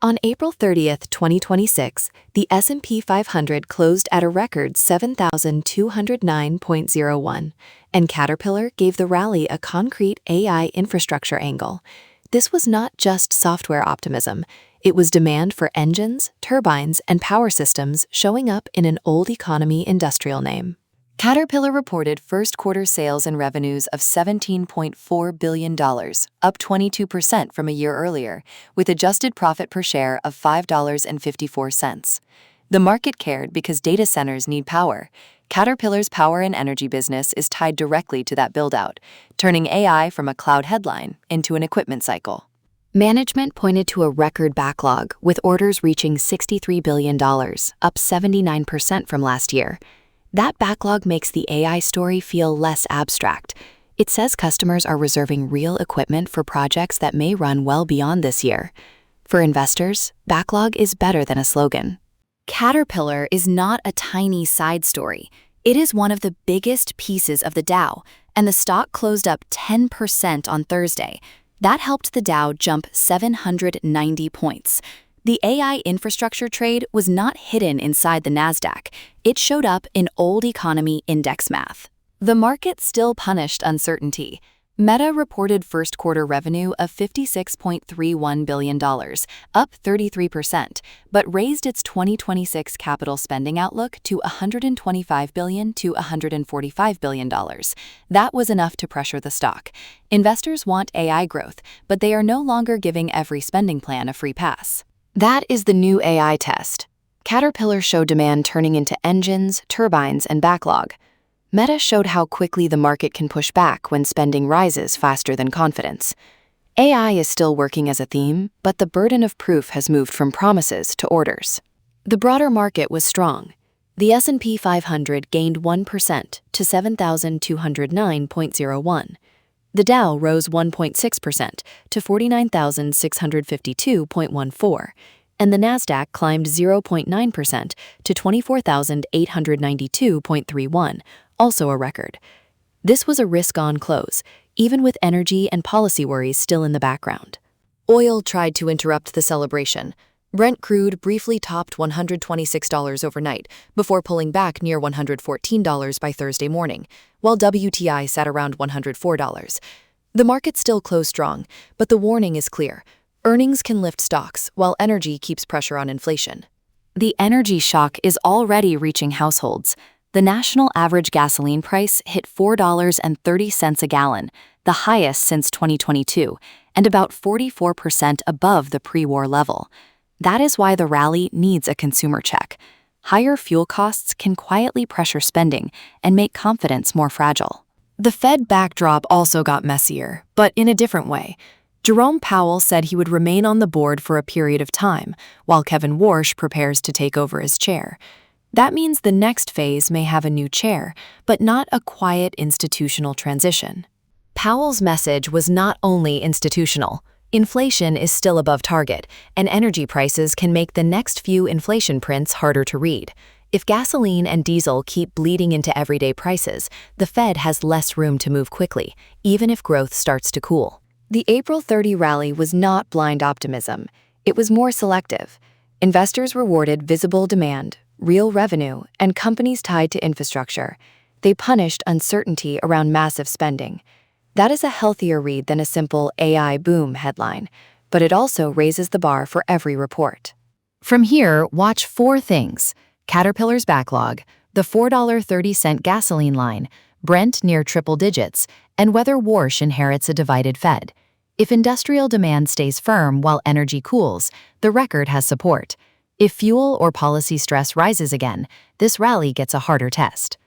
On April 30th, 2026, the S&P 500 closed at a record 7,209.01, and Caterpillar gave the rally a concrete AI infrastructure angle. This was not just software optimism. It was demand for engines, turbines, and power systems showing up in an old economy industrial name. Caterpillar reported first-quarter sales and revenues of $17.4 billion, up 22% from a year earlier, with adjusted profit per share of $5.54. The market cared because data centers need power. Caterpillar's power and energy business is tied directly to that build-out, turning AI from a cloud headline into an equipment cycle. Management pointed to a record backlog, with orders reaching $63 billion, up 79% from last year. That backlog makes the AI story feel less abstract. It says customers are reserving real equipment for projects that may run well beyond this year. For investors, backlog is better than a slogan. Caterpillar is not a tiny side story. It is one of the biggest pieces of the Dow, and the stock closed up 10% on Thursday. That helped the Dow jump 790 points. The AI infrastructure trade was not hidden inside the NASDAQ. It showed up in old economy index math. The market still punished uncertainty. Meta reported first-quarter revenue of $56.31 billion, up 33%, but raised its 2026 capital spending outlook to $125 billion to $145 billion. That was enough to pressure the stock. Investors want AI growth, but they are no longer giving every spending plan a free pass. That is the new AI test. Caterpillar showed demand turning into engines, turbines, and backlog. Meta showed how quickly the market can push back when spending rises faster than confidence. AI is still working as a theme, but the burden of proof has moved from promises to orders. The broader market was strong. The S&P 500 gained 1% to 7,209.01. The Dow rose 1.6% to 49,652.14, and the NASDAQ climbed 0.9% to 24,892.31, also a record. This was a risk-on close, even with energy and policy worries still in the background. Oil tried to interrupt the celebration. Brent crude briefly topped $126 overnight before pulling back near $114 by Thursday morning, while WTI sat around $104. The market still closed strong, but the warning is clear. Earnings can lift stocks, while energy keeps pressure on inflation. The energy shock is already reaching households. The national average gasoline price hit $4.30 a gallon, the highest since 2022, and about 44% above the pre-war level. That is why the rally needs a consumer check. Higher fuel costs can quietly pressure spending and make confidence more fragile. The Fed backdrop also got messier, but in a different way. Jerome Powell said he would remain on the board for a period of time, while Kevin Warsh prepares to take over his chair. That means the next phase may have a new chair, but not a quiet institutional transition. Powell's message was not only institutional. Inflation is still above target, and energy prices can make the next few inflation prints harder to read. If gasoline and diesel keep bleeding into everyday prices, the Fed has less room to move quickly, even if growth starts to cool. The April 30 rally was not blind optimism. It was more selective. Investors rewarded visible demand, real revenue, and companies tied to infrastructure. They punished uncertainty around massive spending. That is a healthier read than a simple AI boom headline, but it also raises the bar for every report. From here, watch 4 things: Caterpillar's backlog, the $4.30 gasoline line, Brent near triple digits, and whether Warsh inherits a divided Fed. If industrial demand stays firm while energy cools, the record has support. If fuel or policy stress rises again, this rally gets a harder test.